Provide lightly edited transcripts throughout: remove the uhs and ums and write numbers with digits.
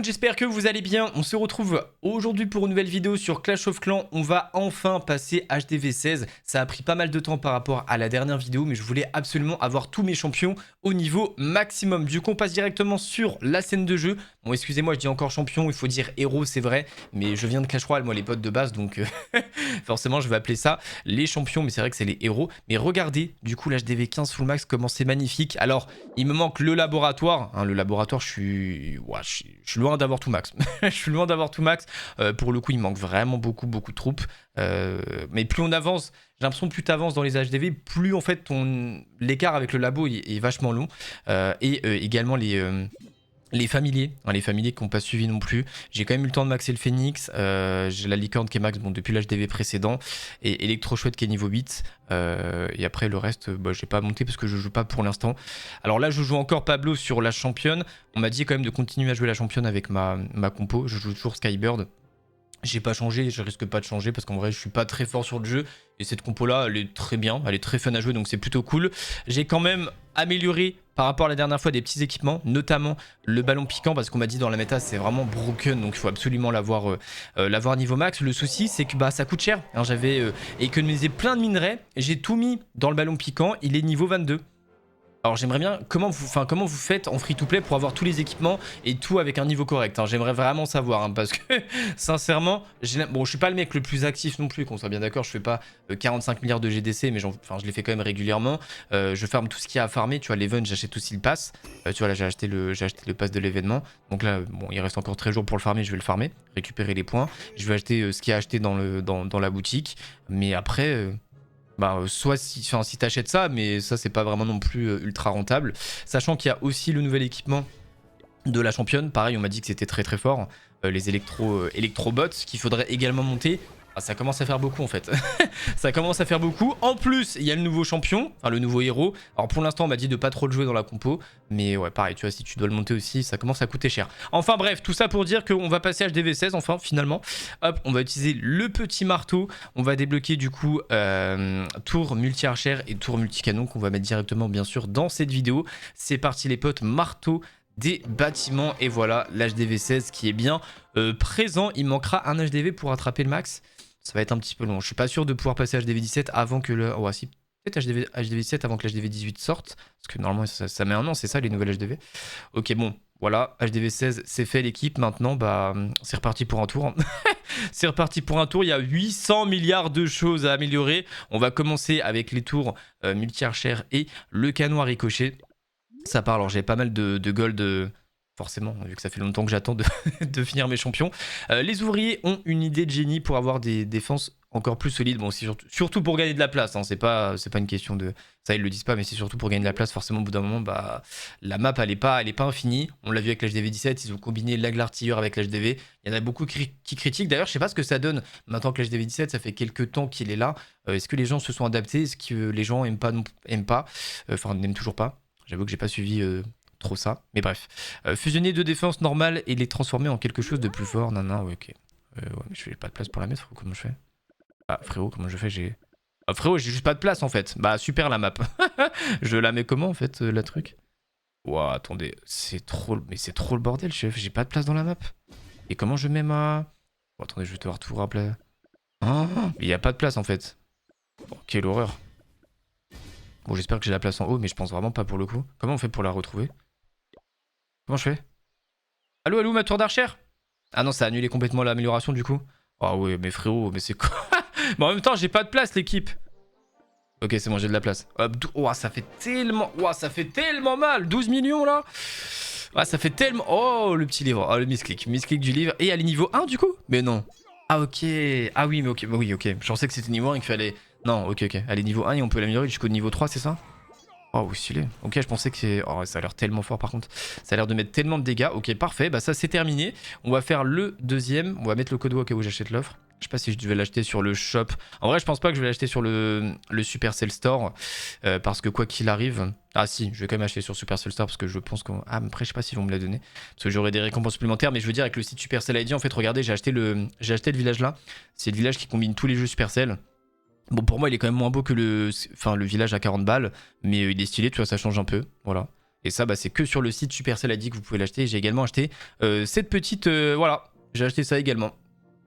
monde, j'espère que vous allez bien. On se retrouve aujourd'hui pour une nouvelle vidéo sur Clash of Clans. On va enfin passer HDV 16. Ça a pris pas mal de temps par rapport à la dernière vidéo, mais je voulais absolument avoir tous mes champions au niveau maximum. Du coup, on passe directement sur la scène de jeu. Bon, excusez-moi, je dis encore champion, il faut dire héros, c'est vrai, mais je viens de Clash Royale, moi les potes de base, donc forcément je vais appeler ça les champions, mais c'est vrai que c'est les héros. Mais regardez, du coup, l'HDV 15 full max, comment c'est magnifique. Alors, il me manque le laboratoire. Hein, le laboratoire, je suis loin d'avoir tout max. Je suis loin d'avoir tout max. Pour le coup, il manque vraiment beaucoup de troupes. Mais plus on avance, j'ai l'impression que plus tu avances dans les HDV, plus en fait l'écart avec le labo est vachement long. Également les familiers, hein, les familiers qui n'ont pas suivi non plus. J'ai quand même eu le temps de maxer le Phoenix. J'ai la licorne qui est max depuis l'HDV précédent. Et Electro Chouette qui est niveau 8. Et après le reste, j'ai pas monté parce que je joue pas pour l'instant. Alors là, je joue encore Pablo sur la championne. On m'a dit quand même de continuer à jouer la championne avec ma compo. Je joue toujours Skybird. J'ai pas changé, je risque pas de changer parce qu'en vrai je suis pas très fort sur le jeu et cette compo là elle est très bien, elle est très fun à jouer donc c'est plutôt cool. J'ai quand même amélioré par rapport à la dernière fois des petits équipements, notamment le ballon piquant parce qu'on m'a dit dans la méta c'est vraiment broken donc il faut absolument l'avoir niveau max. Le souci c'est que ça coûte cher, hein, j'avais économisé plein de minerais, j'ai tout mis dans le ballon piquant, il est niveau 22. Alors j'aimerais bien, comment vous faites en free-to-play pour avoir tous les équipements et tout avec un niveau correct, hein. J'aimerais vraiment savoir, hein, parce que sincèrement, bon je suis pas le mec le plus actif non plus, qu'on soit bien d'accord, je fais pas 45 milliards de GDC, mais je les fais quand même régulièrement. Je farme tout ce qu'il y a à farmer, tu vois, l'event j'achète aussi le pass, tu vois là j'ai acheté le pass de l'événement, donc là bon il reste encore 13 jours pour le farmer, je vais le farmer, récupérer les points, je vais acheter ce qu'il y a acheté dans la boutique, mais après... soit si t'achètes ça, mais ça c'est pas vraiment non plus ultra rentable. Sachant qu'il y a aussi le nouvel équipement de la championne. Pareil, on m'a dit que c'était très fort. Les électrobots qu'il faudrait également monter. Ça commence à faire beaucoup en fait. Ça commence à faire beaucoup. En plus, il y a le nouveau champion, enfin le nouveau héros. Alors pour l'instant, on m'a dit de pas trop le jouer dans la compo. Mais ouais, pareil, tu vois, si tu dois le monter aussi, ça commence à coûter cher. Enfin bref, tout ça pour dire qu'on va passer HDV 16, enfin finalement. Hop, on va utiliser le petit marteau. On va débloquer du coup tour multi-archère et tour multi-canon qu'on va mettre directement bien sûr dans cette vidéo. C'est parti les potes, marteau des bâtiments et voilà l'HDV 16 qui est bien présent. Il manquera un HDV pour attraper le max. Ça va être un petit peu long. Je suis pas sûr de pouvoir passer HDV 17 avant que le... Oh si, peut-être HDV 17 avant que l'HDV 18 sorte. Parce que normalement ça met un an, c'est ça les nouvelles HDV. Ok bon, voilà, HDV 16 c'est fait l'équipe. Maintenant c'est reparti pour un tour. C'est reparti pour un tour, il y a 800 milliards de choses à améliorer. On va commencer avec les tours multi-archère et le canon à ricochet. Ça part, alors j'ai pas mal de gold... Forcément, vu que ça fait longtemps que j'attends de finir mes champions. Les ouvriers ont une idée de génie pour avoir des défenses encore plus solides. Bon, c'est surtout pour gagner de la place. Hein. C'est pas une question de... Ça, ils le disent pas, mais c'est surtout pour gagner de la place. Forcément, au bout d'un moment, la map, elle est pas infinie. On l'a vu avec l'HDV 17. Ils ont combiné l'aigle artilleur avec l'HDV. Il y en a beaucoup qui critiquent. D'ailleurs, je sais pas ce que ça donne. Maintenant que l'HDV 17, ça fait quelques temps qu'il est là. Est-ce que les gens se sont adaptés? Est-ce que les gens aiment pas? Enfin, n'aiment toujours pas. J'avoue que j'ai pas suivi... trop ça, mais bref. Fusionner deux défenses normales et les transformer en quelque chose de plus fort. Non, ouais, ok. Ouais, mais je fais pas de place pour la mettre, comment je fais? Ah, frérot, comment je fais? Frérot, j'ai juste pas de place en fait. Super la map. Je la mets comment en fait, la truc? Ouah, attendez, c'est trop le bordel, chef. J'ai pas de place dans la map. Et comment je mets ma... Bon, attendez, je vais devoir tout rappeler. Ah, mais y a pas de place en fait. Oh, quelle horreur. Bon, j'espère que j'ai la place en haut, mais je pense vraiment pas pour le coup. Comment on fait pour la retrouver? Comment je fais? Allô, ma tour d'archère? Ah non, ça a annulé complètement l'amélioration du coup. Ah ouais, mais frérot, mais c'est quoi? Mais en même temps, j'ai pas de place, l'équipe. Ok, c'est bon, j'ai de la place. Oh, ça fait tellement mal. 12 millions, là. Ah, ça fait tellement... Oh, le petit livre. Oh, le misclick. Misclick du livre. Et elle est niveau 1, du coup? Mais non. Ah, ok. Ah oui, mais ok. Oui, ok. Je pensais que c'était niveau 1 et qu'il fallait... Non, ok. Elle est niveau 1 et on peut l'améliorer jusqu'au niveau 3, c'est ça? Oh, stylé. Ok, je pensais que c'est... Oh, ça a l'air tellement fort par contre. Ça a l'air de mettre tellement de dégâts. Ok, parfait. Ça, c'est terminé. On va faire le deuxième. On va mettre le code au cas où j'achète l'offre. Je sais pas si je devais l'acheter sur le shop. En vrai, je pense pas que je vais l'acheter sur le Supercell Store. Parce que quoi qu'il arrive... Ah si, je vais quand même acheter sur Supercell Store parce que je pense qu'on... Ah, mais après, je sais pas s'ils vont me la donner. Parce que j'aurai des récompenses supplémentaires. Mais je veux dire, avec le site Supercell ID, en fait, regardez, j'ai acheté le village là. C'est le village qui combine tous les jeux Supercell. Bon, pour moi, il est quand même moins beau que le village à 40 balles, mais il est stylé, tu vois, ça change un peu, voilà. Et ça, bah, c'est que sur le site Supercell a dit que vous pouvez l'acheter. J'ai également acheté cette petite... voilà, j'ai acheté ça également.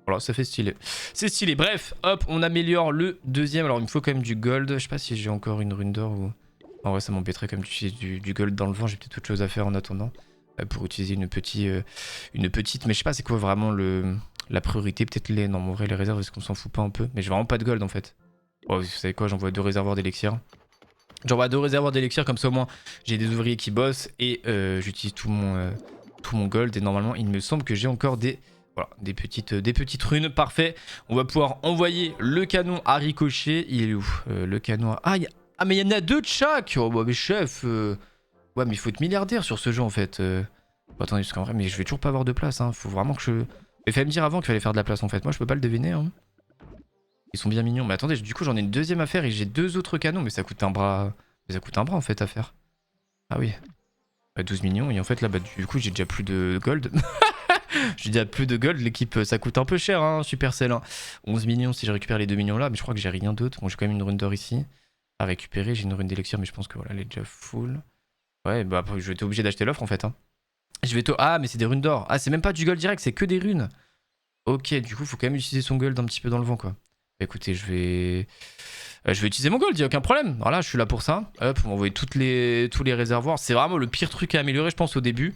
Voilà, ça fait stylé. C'est stylé. Bref, hop, on améliore le deuxième. Alors, il me faut quand même du gold. Je sais pas si j'ai encore une rune d'or ou... En vrai, ça m'embêterait quand même d'utiliser du gold dans le vent. J'ai peut-être autre chose à faire en attendant. Pour utiliser une petite... Mais je sais pas, c'est quoi vraiment la priorité? Peut-être les... Non, en vrai, les réserves, est-ce qu'on s'en fout pas un peu? Mais j'ai vraiment pas de gold, en fait. Oh, vous savez quoi? J'envoie 2 réservoirs d'élixir. J'envoie 2 réservoirs d'élixir, comme ça au moins j'ai des ouvriers qui bossent et j'utilise tout mon gold. Et normalement, il me semble que j'ai encore des petites runes. Parfait. On va pouvoir envoyer le canon à ricochet. Il est où le canon à... Ah, mais il y en a 2 de chaque. Oh, bah, mais chef. Ouais, mais il faut être milliardaire sur ce jeu en fait. Bon, attendez, parce qu'en vrai, mais je vais toujours pas avoir de place. Hein. Faut vraiment que je... Il fallait me dire avant qu'il fallait faire de la place en fait. Moi, je peux pas le deviner. Hein. Ils sont bien mignons. Mais attendez, du coup, j'en ai une deuxième à faire et j'ai 2 autres canons. Mais ça coûte un bras. Mais ça coûte un bras en fait à faire. Ah oui. Bah, 12 millions. Et en fait, là, bah, du coup, j'ai déjà plus de gold. J'ai déjà plus de gold. L'équipe, ça coûte un peu cher, hein, Supercell. Hein. 11 millions si je récupère les 2 millions là. Mais je crois que j'ai rien d'autre. Bon, j'ai quand même une rune d'or ici à récupérer. J'ai une rune d'élixir, mais je pense que voilà, elle est déjà full. Ouais, bah après, je vais être obligé d'acheter l'offre en fait. Hein. Ah, mais c'est des runes d'or. Ah, c'est même pas du gold direct, c'est que des runes. Ok, du coup, faut quand même utiliser son gold un petit peu dans le vent, quoi. Bah, écoutez, je vais utiliser mon gold, y a aucun problème. Voilà, je suis là pour ça. Hop, on va envoyer tous les réservoirs. C'est vraiment le pire truc à améliorer, je pense, au début.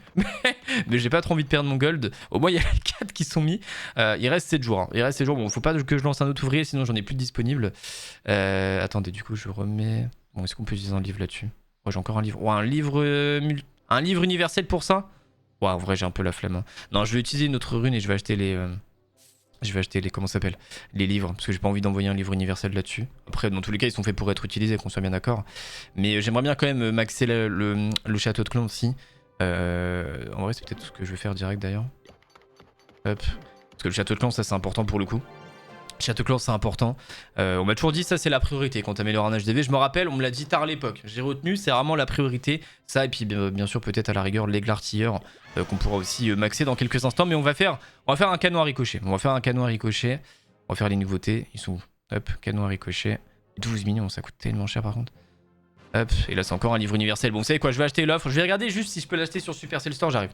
Mais j'ai pas trop envie de perdre mon gold. Au moins, il y a les 4 qui sont mis. Il reste 7 jours. Hein. Il reste 7 jours. Bon, faut pas que je lance un autre ouvrier, sinon j'en ai plus de disponible. Attendez, du coup, je remets... Bon, est-ce qu'on peut utiliser un livre là-dessus? Oh, j'ai encore un livre. Ouais, un livre universel pour ça? Ouais, en vrai, j'ai un peu la flemme. Hein. Non, je vais utiliser une autre rune et je vais acheter les... comment ça s'appelle? Les livres, parce que j'ai pas envie d'envoyer un livre universel là-dessus. Après, dans tous les cas, ils sont faits pour être utilisés, qu'on soit bien d'accord. Mais j'aimerais bien quand même maxer le château de clan aussi. En vrai, c'est peut-être ce que je vais faire direct d'ailleurs. Hop. Parce que le château de clan, ça c'est important pour le coup. Château clan, c'est important. On m'a toujours dit ça, c'est la priorité quand t'améliores un HDV. Je me rappelle, on me l'a dit tard à l'époque. J'ai retenu, c'est vraiment la priorité. Ça, et puis bien sûr, peut-être à la rigueur, l'aigle artilleur qu'on pourra aussi maxer dans quelques instants. Mais on va faire un canon à ricochet. On va faire les nouveautés. Ils sont où? Hop, canon à ricochet. 12 millions, ça coûte tellement cher par contre. Hop, et là, c'est encore un livre universel. Bon, vous savez quoi, je vais acheter l'offre. Je vais regarder juste si je peux l'acheter sur Supercell Store, j'arrive.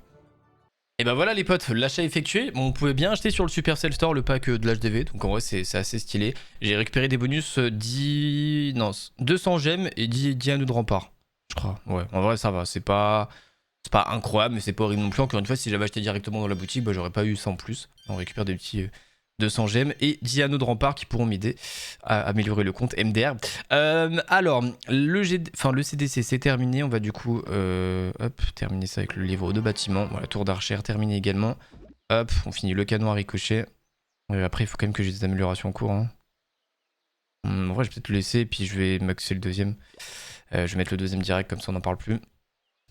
Et bah voilà les potes, l'achat effectué. Bon, on pouvait bien acheter sur le Supercell Store le pack de l'HDV, donc en vrai c'est assez stylé. J'ai récupéré des bonus 200 gemmes et 10 anneaux de rempart, je crois. Ouais, en vrai ça va, c'est pas incroyable, mais c'est pas horrible non plus. Encore une fois, si j'avais acheté directement dans la boutique, bah j'aurais pas eu ça en plus. On récupère des petits 200 gemmes et 10 anneaux de rempart qui pourront m'aider à améliorer le compte MDR. Alors, le CDC c'est terminé. On va du coup hop, terminer ça avec le livre de bâtiment. Voilà, tour d'archer terminé également. Hop, on finit le canon à ricochet. Après, il faut quand même que j'ai des améliorations en cours. Hein. En vrai, je vais peut-être le laisser et puis je vais maxer le deuxième. Je vais mettre le deuxième direct, comme ça on n'en parle plus.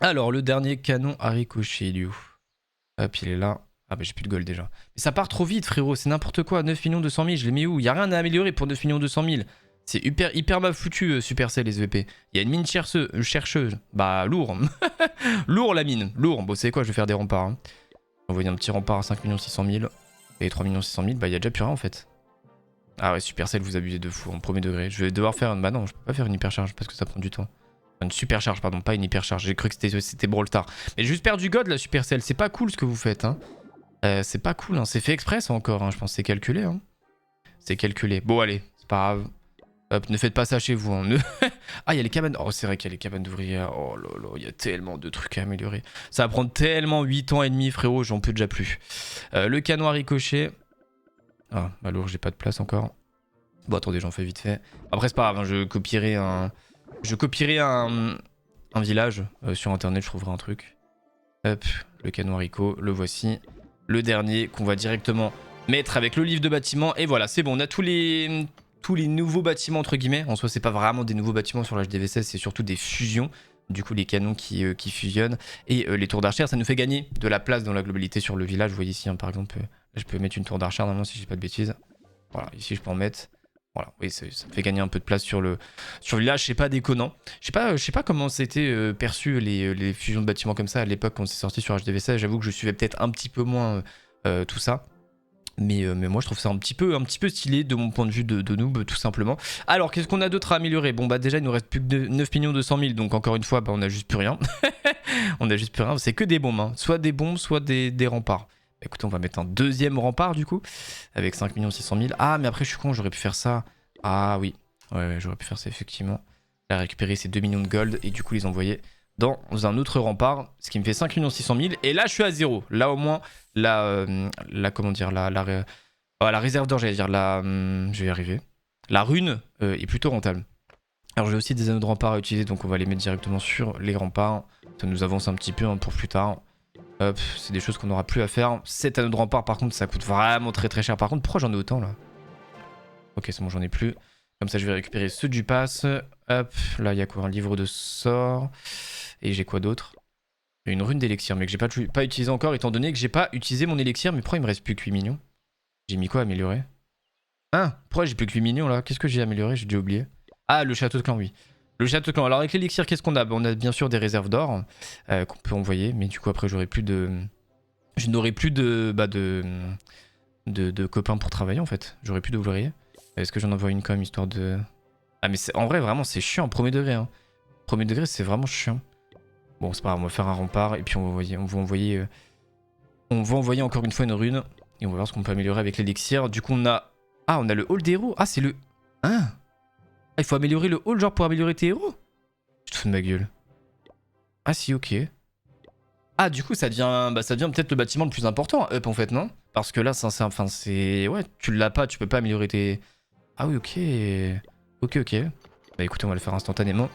Alors, le dernier canon à ricochet, il est où? Hop, il est là. Ah bah j'ai plus de gold déjà. Mais ça part trop vite frérot, c'est n'importe quoi. 9 200 000, je les mets où? Y'a rien à améliorer pour 9 200 000. C'est hyper mal foutu Supercell les EVP. Il y a une mine chercheuse. Bah lourd. Lourd la mine, lourd. Bon c'est quoi, je vais faire des remparts. Hein. Envoyer un petit rempart à 5 600 000. Et 3 600 000, bah il y a déjà plus rien en fait. Ah ouais, Supercell vous abusez de fou en premier degré. Je vais devoir faire... Bah non, je peux pas faire une hypercharge parce que ça prend du temps. Une supercharge, pardon, pas une hypercharge. J'ai cru que c'était Brawl Stars. Mais juste perdre du god la Supercell, c'est pas cool ce que vous faites hein. C'est pas cool, hein. C'est fait exprès ça encore, hein. Je pense que c'est calculé. Hein. C'est calculé. Bon allez, c'est pas grave. Hop, ne faites pas ça chez vous. Hein. Ah, il y a les cabanes. Oh, c'est vrai qu'il y a les cabanes d'ouvriers. Oh là là, il y a tellement de trucs à améliorer. Ça va prendre tellement 8 ans et demi, frérot, j'en peux déjà plus. Le canon à ricochet. Ah, malheureux, j'ai pas de place encore. Bon, attendez, j'en fais vite fait. Après, c'est pas grave, hein. Je copierai un village sur internet, je trouverai un truc. Hop, le canon haricot, le voici. Le dernier qu'on va directement mettre avec le livre de bâtiment. Et voilà, c'est bon, on a tous les nouveaux bâtiments entre guillemets. En soi, c'est pas vraiment des nouveaux bâtiments sur l'HDV16, c'est surtout des fusions. Du coup, les canons qui fusionnent. Et les tours d'archère, ça nous fait gagner de la place dans la globalité sur le village. Vous voyez ici, hein, par exemple, là, je peux mettre une tour d'archère normalement si je dis pas de bêtises. Voilà, ici je peux en mettre. Voilà, oui, ça me fait gagner un peu de place sur le village, c'est pas déconnant. Je sais pas comment c'était perçu les fusions de bâtiments comme ça à l'époque quand c'est sorti sur HDV16. J'avoue que je suivais peut-être un petit peu moins tout ça. Mais moi je trouve ça un petit peu stylé de mon point de vue de noob tout simplement. Alors qu'est-ce qu'on a d'autre à améliorer? Bon bah déjà il nous reste plus que 9 200 000 donc encore une fois bah, on a juste plus rien. On a juste plus rien. C'est que des bombes. Hein. Soit des bombes, soit des remparts. Bah, écoutez, on va mettre un deuxième rempart du coup. Avec 5 600 000. Ah, mais après, je suis con, j'aurais pu faire ça. Ah oui. Ouais, j'aurais pu faire ça effectivement. Là, récupérer ces 2 millions de gold et du coup les envoyer dans un autre rempart. Ce qui me fait 5 600 000. Et là, je suis à 0. Là, au moins, comment dire, la réserve d'or, j'allais dire. Je vais y arriver. La rune est plutôt rentable. Alors j'ai aussi des anneaux de rempart à utiliser, donc on va les mettre directement sur les remparts. Ça nous avance un petit peu hein, pour plus tard. Hop, c'est des choses qu'on n'aura plus à faire. 7 anneaux de rempart par contre ça coûte vraiment très cher. Par contre pourquoi j'en ai autant là? Ok c'est bon j'en ai plus. Comme ça je vais récupérer ceux du pass. Hop, là il y a quoi? Un livre de sort. Et j'ai quoi d'autre? Une rune d'élixir mais que j'ai pas utilisé encore étant donné que j'ai pas utilisé mon élixir. Mais pourquoi il me reste plus que 8 millions? J'ai mis quoi à améliorer? Hein? Pourquoi j'ai plus que 8 millions là? Qu'est-ce que j'ai amélioré? J'ai dû oublier. Ah, le château de clan, oui. Le château de clan. Alors, avec l'élixir, qu'est-ce qu'on a? On a bien sûr des réserves d'or qu'on peut envoyer. Mais du coup, après, j'aurai plus de... Je n'aurai plus de copains pour travailler, en fait. J'aurai plus d'ouvriers. Est-ce que j'en envoie une comme histoire de... Ah, mais en vrai, vraiment, c'est chiant. Premier degré, hein. Premier degré, c'est vraiment chiant. Bon, c'est pas grave. On va faire un rempart. Et puis, on va envoyer encore une fois une rune. Et on va voir ce qu'on peut améliorer avec l'élixir. Du coup, on a... Ah, on a le hall des héros. Ah, c'est le... Hein? Ah, il faut améliorer le hall, genre pour améliorer tes héros? Je te fous de ma gueule. Ah si, ok. Ah, du coup, ça devient peut-être le bâtiment le plus important, Up, en fait, non? Parce que là, enfin, c'est... Ouais, tu l'as pas, tu peux pas améliorer tes... Ah oui, ok. Ok. Bah écoutez, on va le faire instantanément.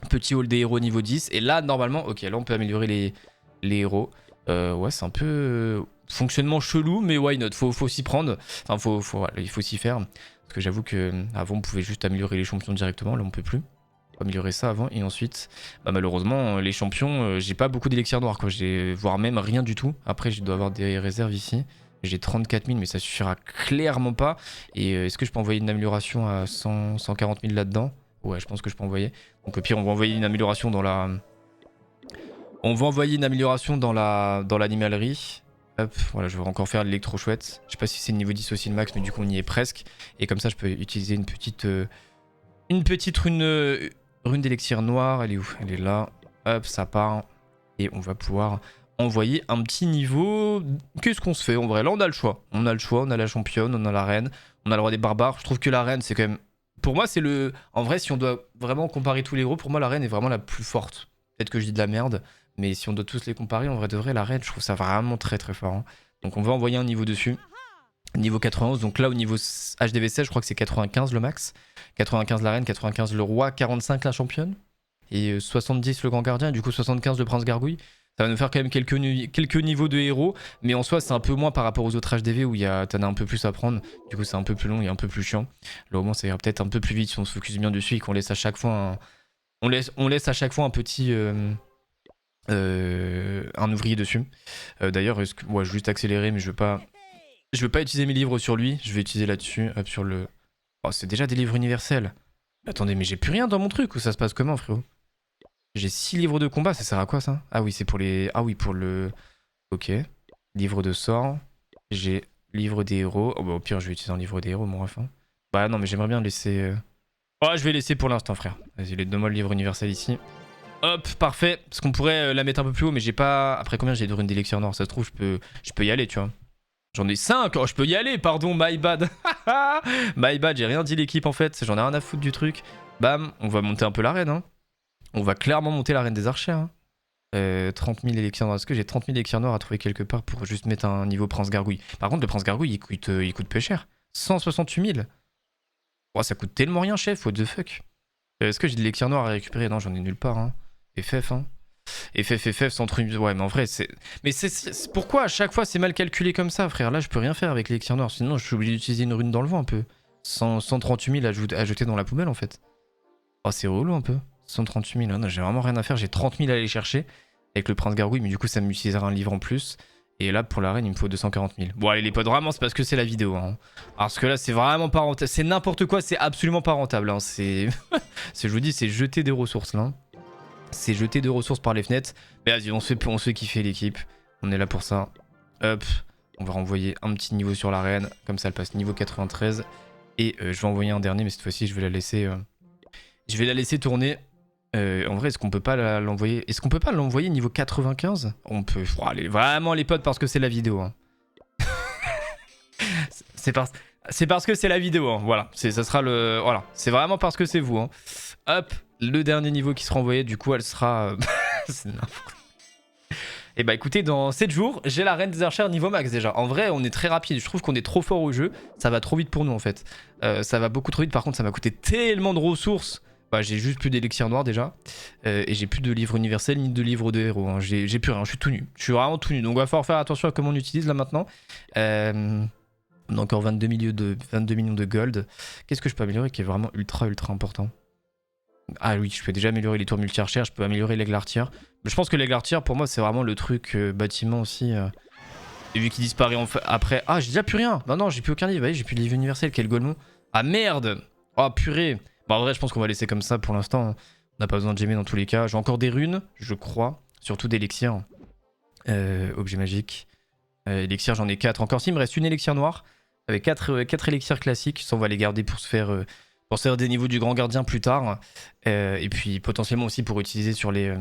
Petit hall des héros niveau 10. Et là, normalement, ok, là, on peut améliorer les héros. Ouais, c'est un peu... fonctionnement chelou, mais why not? Faut s'y prendre. Enfin, voilà, il faut s'y faire. Parce que j'avoue que avant on pouvait juste améliorer les champions directement, là on peut plus. Faut améliorer ça avant et ensuite, bah, malheureusement les champions, j'ai pas beaucoup d'élixirs noirs quoi, voire même rien du tout. Après je dois avoir des réserves ici. J'ai 34 000 mais ça suffira clairement pas. Et est-ce que je peux envoyer une amélioration à 140 000 là-dedans? Ouais je pense que je peux envoyer. Donc au pire on va envoyer une amélioration dans la... On va envoyer une amélioration dans l'animalerie. Hop, voilà, je vais encore faire l'électro chouette. Je sais pas si c'est le niveau 10 aussi le max, mais du coup on y est presque. Et comme ça, je peux utiliser une petite rune d'élixir noir. Elle est où? Elle est là. Hop, ça part. Et on va pouvoir envoyer un petit niveau. Qu'est-ce qu'on se fait en vrai? Là, on a le choix. On a la championne, on a la reine, on a le roi des barbares. Je trouve que la reine, c'est quand même... Pour moi, c'est le... En vrai, si on doit vraiment comparer tous les héros, pour moi, la reine est vraiment la plus forte. Peut-être que je dis de la merde. Mais si on doit tous les comparer, en vrai de vrai, la reine, je trouve ça vraiment très fort. Hein. Donc on va envoyer un niveau dessus. Niveau 91, donc là au niveau HDV16, je crois que c'est 95 le max. 95 la reine, 95 le roi, 45 la championne. Et 70 le grand gardien, et du coup 75 le prince gargouille. Ça va nous faire quand même quelques niveaux de héros. Mais en soi, c'est un peu moins par rapport aux autres HDV où t'en as un peu plus à prendre. Du coup, c'est un peu plus long et un peu plus chiant. Là au moins, ça ira peut-être un peu plus vite si on se focus bien dessus et qu'on laisse à chaque fois on laisse à chaque fois un petit... un ouvrier dessus. D'ailleurs, ouais, je vais juste accélérer, mais je veux pas utiliser mes livres sur lui. Je vais utiliser là-dessus, hop, sur le... Oh, c'est déjà des livres universels. Attendez, mais j'ai plus rien dans mon truc, ou ça se passe comment, frérot? J'ai 6 livres de combat, ça sert à quoi, ça? Ah oui, c'est pour les... Ah oui, pour le... Ok. Livre de sort. J'ai livre des héros. Oh bah au pire, je vais utiliser un livre des héros, mon ref. Hein. Bah non, mais j'aimerais bien laisser... Oh, je vais laisser pour l'instant, frère. Vas-y, les deux-moi le livre universel ici. Hop, parfait. Parce qu'on pourrait la mettre un peu plus haut, mais j'ai pas... Après combien j'ai de runes d'élixir noir? Ça se trouve, je peux y aller, tu vois. J'en ai 5. Oh, je peux y aller, pardon, my bad. My bad, j'ai rien dit l'équipe, en fait. J'en ai rien à foutre du truc. Bam, on va monter un peu la reine, hein. On va clairement monter la reine des archers, hein. 30 000 élixirs noirs. Est-ce que j'ai 30 000 élixirs noirs à trouver quelque part pour juste mettre un niveau prince gargouille? Par contre, le prince gargouille, il coûte peu cher. 168 000. Oh, ça coûte tellement rien, chef. What the fuck? Est-ce que j'ai de l'élixir noir à récupérer? Non, j'en ai nulle part, hein. FF, hein. FF, sans truc. Ouais, mais en vrai, c'est. Mais c'est pourquoi à chaque fois c'est mal calculé comme ça, frère? Là, je peux rien faire avec l'élixir noir. Sinon, je suis obligé d'utiliser une rune dans le vent un peu. 138 000 à jeter dans la poubelle, en fait. Oh, c'est relou un peu. 138 000. Non, j'ai vraiment rien à faire. J'ai 30 000 à aller chercher avec le prince gargouille, mais du coup, ça m'utilisera un livre en plus. Et là, pour la reine, il me faut 240 000. Bon, allez, les potes, vraiment, c'est parce que c'est la vidéo. Hein. Parce que là, c'est vraiment pas rentable. C'est n'importe quoi, c'est absolument pas rentable. Hein. C'est. Je vous dis, c'est jeter des ressources là. C'est jeter des ressources par les fenêtres. Mais vas-y, on se fait kiffer l'équipe. On est là pour ça. Hop. On va renvoyer un petit niveau sur la reine. Comme ça, elle passe niveau 93. Et je vais envoyer un dernier, mais cette fois-ci, je vais la laisser tourner. En vrai, est-ce qu'on peut pas l'envoyer? Est-ce qu'on peut pas l'envoyer niveau 95? On peut. Oh, allez, vraiment les potes parce que c'est la vidéo. Hein. C'est parce que c'est la vidéo. Hein. Voilà. Ça sera le. Voilà. C'est vraiment parce que c'est vous. Hein. Hop, le dernier niveau qui sera envoyé. Du coup, elle sera. C'est n'importe. Et bah écoutez, dans 7 jours, j'ai la reine des archères niveau max déjà. En vrai, on est très rapide. Je trouve qu'on est trop fort au jeu. Ça va trop vite pour nous en fait. Ça va beaucoup trop vite. Par contre, ça m'a coûté tellement de ressources. Bah, j'ai juste plus d'élixir noir déjà. Et j'ai plus de livre universel ni de livre de héros. Hein. J'ai plus rien. Je suis tout nu. Je suis vraiment tout nu. Donc, il va falloir faire attention à comment on utilise là maintenant. On a encore 22 millions de gold. Qu'est-ce que je peux améliorer qui est vraiment ultra important? Ah oui, je peux déjà améliorer les tours multi-archères. Je peux améliorer l'aigle artière. Je pense que l'aigle artière, pour moi, c'est vraiment le truc bâtiment aussi. Et vu qu'il disparaît après... Ah, j'ai déjà plus rien. Non, j'ai plus aucun livre. J'ai plus de livre universel. Quel golemon. Ah, merde. Oh, purée. Bah, en vrai, je pense qu'on va laisser comme ça pour l'instant. On n'a pas besoin de gemmer dans tous les cas. J'ai encore des runes, je crois. Surtout d'élixir. Objet magique. Élixir, j'en ai 4 encore. Si, il me reste une élixir noire. Avec 4 élixirs classiques. Ça, on va les garder pour se faire... pour se faire des niveaux du grand gardien plus tard. Et puis potentiellement aussi pour utiliser sur les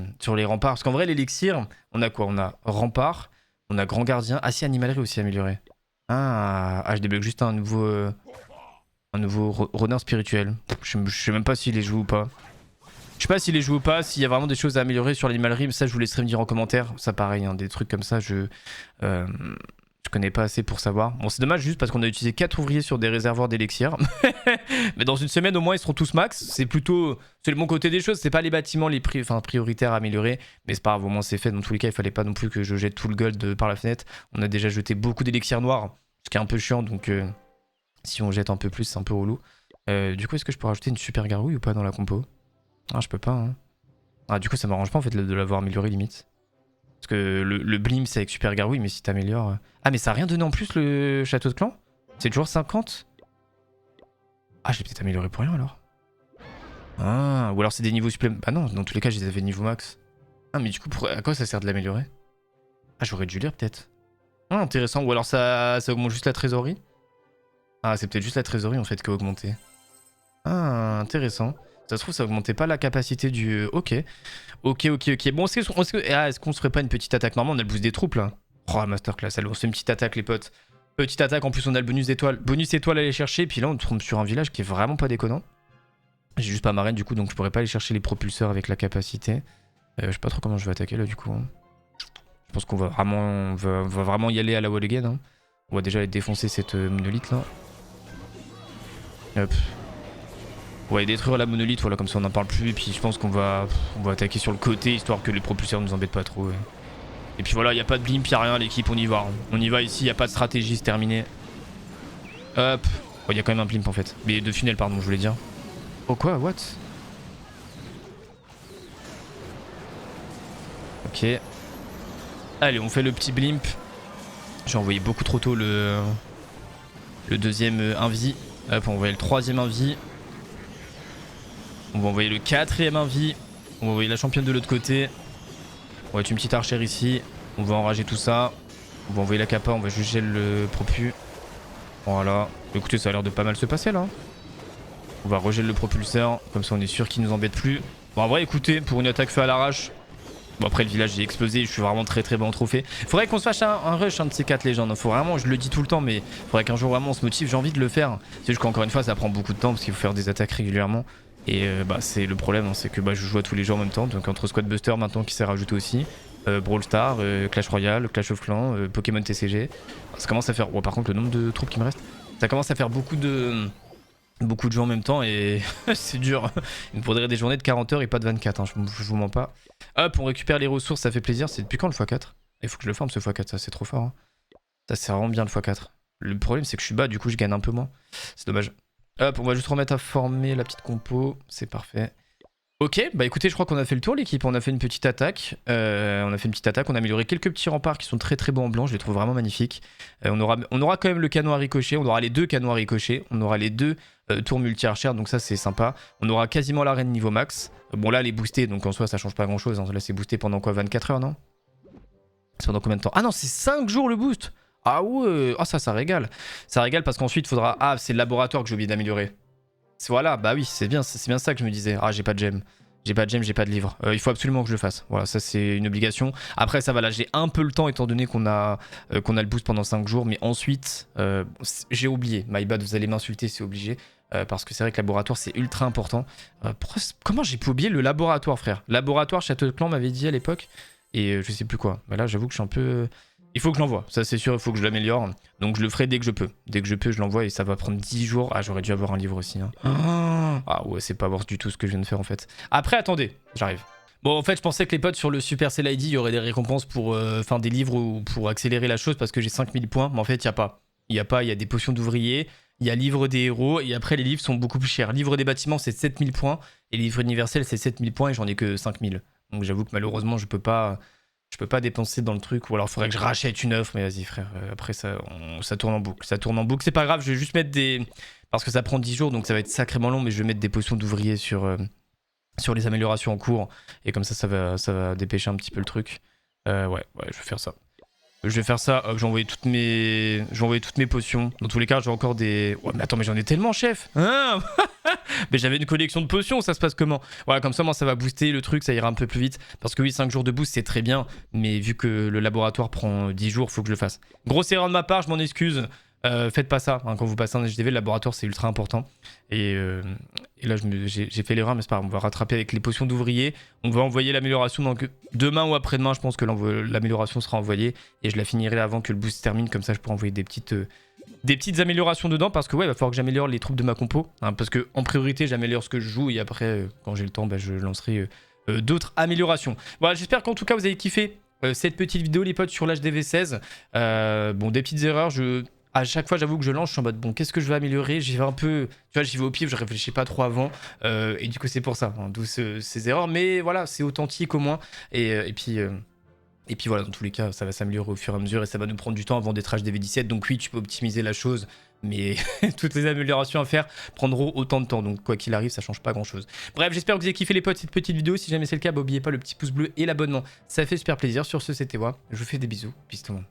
remparts. Parce qu'en vrai, l'élixir, on a quoi? On a rempart, on a grand gardien. Ah si, animalerie aussi amélioré. Ah, je débloque juste un nouveau runner spirituel. Je sais même pas s'il est joué ou pas. Je sais pas s'il est joué ou pas, s'il y a vraiment des choses à améliorer sur l'animalerie. Mais ça, je vous laisserai me dire en commentaire. Ça pareil, hein, des trucs comme ça, je connais pas assez pour savoir. Bon, c'est dommage juste parce qu'on a utilisé 4 ouvriers sur des réservoirs d'élixir. Mais dans une semaine, au moins, ils seront tous max. C'est le bon côté des choses. C'est pas les bâtiments prioritaires à améliorer. Mais c'est pas grave, au moins c'est fait. Dans tous les cas, il fallait pas non plus que je jette tout le gold par la fenêtre. On a déjà jeté beaucoup d'élixirs noirs, ce qui est un peu chiant. Donc, si on jette un peu plus, c'est un peu relou. Du coup, est-ce que je peux rajouter une super gargouille ou pas dans la compo? Ah, je peux pas. Hein. Ah, du coup, ça m'arrange pas en fait de l'avoir amélioré limite. Parce que le blim c'est avec super gargouille, mais si t'améliores... Ah mais ça a rien donné en plus le château de clan? C'est toujours 50? Ah je l'ai peut-être amélioré pour rien alors. Ah, ou alors c'est des niveaux supplémentaires. Ah non, dans tous les cas je les avais niveau max. Ah mais du coup à quoi ça sert de l'améliorer? Ah j'aurais dû lire peut-être. Ah intéressant, ou alors ça augmente juste la trésorerie? Ah c'est peut-être juste la trésorerie en fait qui a augmenté. Ah intéressant. Ça se trouve ça augmentait pas la capacité du... Ok. Ok. Bon, est-ce qu'on se ferait pas une petite attaque? Normalement, on a le boost des troupes, là. Oh, masterclass. Allez, on se fait une petite attaque, les potes. Petite attaque, en plus, on a le bonus étoile. Bonus étoile à aller chercher. Puis là, on tombe sur un village qui est vraiment pas déconnant. J'ai juste pas ma reine, du coup, donc je pourrais pas aller chercher les propulseurs avec la capacité. Je sais pas trop comment je vais attaquer, là, du coup. Hein. Je pense qu'on va vraiment y aller à la wall again. Hein. On va déjà aller défoncer cette monolithe, là. Hop. Ouais, détruire la monolithe, voilà, comme ça on n'en parle plus. Et puis je pense qu'on va attaquer sur le côté, histoire que les propulseurs nous embêtent pas trop. Ouais. Et puis voilà, il n'y a pas de blimp, il n'y a rien, l'équipe, on y va. Hein. On y va ici, il n'y a pas de stratégie, c'est terminé. Hop. Il y a quand même un blimp en fait. Mais de funnel, pardon, je voulais dire. Oh quoi? What? Ok. Allez, on fait le petit blimp. J'ai envoyé beaucoup trop tôt le deuxième invi. Hop, on va envoyer le troisième invi. On va envoyer le quatrième invi. On va envoyer la championne de l'autre côté. On va mettre une petite archère ici. On va enrager tout ça. On va envoyer la capa. On va juste gel le propu. Voilà. Écoutez, ça a l'air de pas mal se passer là. On va regel le propulseur. Comme ça, on est sûr qu'il nous embête plus. Bon, en vrai, écoutez, pour une attaque faite à l'arrache. Bon, après, le village est explosé. Je suis vraiment très bon en trophée. Faudrait qu'on se fasse un rush, un de ces 4 légendes. Faut vraiment, je le dis tout le temps, mais faudrait qu'un jour vraiment on se motive. J'ai envie de le faire. C'est juste qu'encore une fois, ça prend beaucoup de temps parce qu'il faut faire des attaques régulièrement. Et c'est le problème, hein, c'est que je joue à tous les jours en même temps. Donc entre Squad Buster maintenant qui s'est rajouté aussi, Brawl Stars, Clash Royale, Clash of Clans, Pokémon TCG. Ça commence à faire... Bon, par contre le nombre de troupes qui me reste, ça commence à faire beaucoup de jeux en même temps et c'est dur. Il me faudrait des journées de 40 heures et pas de 24, hein, je vous mens pas. Hop, on récupère les ressources, ça fait plaisir. C'est depuis quand le x4? Il faut que je le forme ce x4, ça c'est trop fort. Hein. Ça c'est vraiment bien le x4. Le problème c'est que je suis bas, du coup je gagne un peu moins. C'est dommage. Hop, on va juste remettre à former la petite compo, c'est parfait. Ok, bah écoutez, je crois qu'on a fait le tour l'équipe, on a fait une petite attaque. On a amélioré quelques petits remparts qui sont très beaux en blanc, je les trouve vraiment magnifiques. On aura quand même le canon à ricochet, on aura les 2 canons à ricochet, on aura les 2 tours multi-archères, donc ça c'est sympa. On aura quasiment l'arène niveau max. Bon là elle est boostée, donc en soi ça change pas grand chose, hein. Là c'est boosté pendant quoi, 24 heures non? C'est pendant combien de temps? Ah non, c'est 5 jours le boost. Ah ouais, ah ça régale. Ça régale parce qu'ensuite il faudra... Ah, c'est le laboratoire que j'ai oublié d'améliorer. Voilà, bah oui, c'est bien ça que je me disais. Ah, j'ai pas de gemme. J'ai pas de gemme, j'ai pas de livre. Il faut absolument que je le fasse. Voilà, ça c'est une obligation. Après, ça va, là, j'ai un peu le temps étant donné qu'on a le boost pendant 5 jours. Mais ensuite, j'ai oublié. My bad, vous allez m'insulter, c'est obligé. Parce que c'est vrai que le laboratoire, c'est ultra important. Comment j'ai pu oublier le laboratoire, frère? Laboratoire, Château de Clan m'avait dit à l'époque. Et je sais plus quoi. Mais là, j'avoue que je suis un peu... Il faut que je l'envoie, ça c'est sûr, il faut que je l'améliore. Donc je le ferai dès que je peux. Dès que je peux, je l'envoie et ça va prendre 10 jours. Ah, j'aurais dû avoir un livre aussi. Hein. Ah ouais, c'est pas worth du tout ce que je viens de faire en fait. Après, attendez, j'arrive. Bon, en fait, je pensais que les potes sur le Supercell ID, il y aurait des récompenses pour des livres ou pour accélérer la chose parce que j'ai 5000 points. Mais en fait, il n'y a pas. Il y a des potions d'ouvriers, il y a livre des héros et après, les livres sont beaucoup plus chers. Livre des bâtiments, c'est 7000 points et livre universel, c'est 7000 points et j'en ai que 5000. Donc j'avoue que malheureusement, je peux pas dépenser dans le truc, ou alors il faudrait que je rachète une offre, mais vas-y frère, après ça tourne en boucle, c'est pas grave, je vais juste mettre des... Parce que ça prend 10 jours, donc ça va être sacrément long, mais je vais mettre des potions d'ouvrier sur les améliorations en cours, et comme ça va dépêcher un petit peu le truc. Ouais, je vais faire ça. J'ai envoyé toutes mes potions. Dans tous les cas, j'ai encore des... Ouais, mais attends, mais j'en ai tellement, chef, hein. Mais j'avais une collection de potions, ça se passe comment? Voilà, comme ça, moi, ça va booster le truc, ça ira un peu plus vite. Parce que oui, 5 jours de boost, c'est très bien. Mais vu que le laboratoire prend 10 jours, faut que je le fasse. Grosse erreur de ma part, je m'en excuse. Faites pas ça. Hein, quand vous passez un HDV, le laboratoire, c'est ultra important. Et là, j'ai fait l'erreur, mais c'est pas grave. On va rattraper avec les potions d'ouvrier. On va envoyer l'amélioration. Donc demain ou après-demain, je pense que l'amélioration sera envoyée. Et je la finirai avant que le boost se termine. Comme ça, je pourrai envoyer des petites améliorations dedans parce que ouais, il va falloir que j'améliore les troupes de ma compo. Hein, parce que en priorité, j'améliore ce que je joue et après, quand j'ai le temps, je lancerai d'autres améliorations. Voilà, j'espère qu'en tout cas, vous avez kiffé cette petite vidéo, les potes, sur l'HDV16. Bon, des petites erreurs. À chaque fois, j'avoue que je lance, je suis en mode bon, qu'est-ce que je vais améliorer? J'y vais un peu, tu vois, j'y vais au pif, je réfléchis pas trop avant. Et du coup, c'est pour ça, hein, d'où ces erreurs. Mais voilà, c'est authentique au moins. Et puis voilà, dans tous les cas, ça va s'améliorer au fur et à mesure et ça va nous prendre du temps avant d'être HDV17. Donc oui, tu peux optimiser la chose, mais toutes les améliorations à faire prendront autant de temps. Donc quoi qu'il arrive, ça change pas grand-chose. Bref, j'espère que vous avez kiffé les potes cette petite vidéo. Si jamais c'est le cas, n'oubliez pas le petit pouce bleu et l'abonnement. Ça fait super plaisir. Sur ce, c'était moi. Je vous fais des bisous. Peace tout le monde.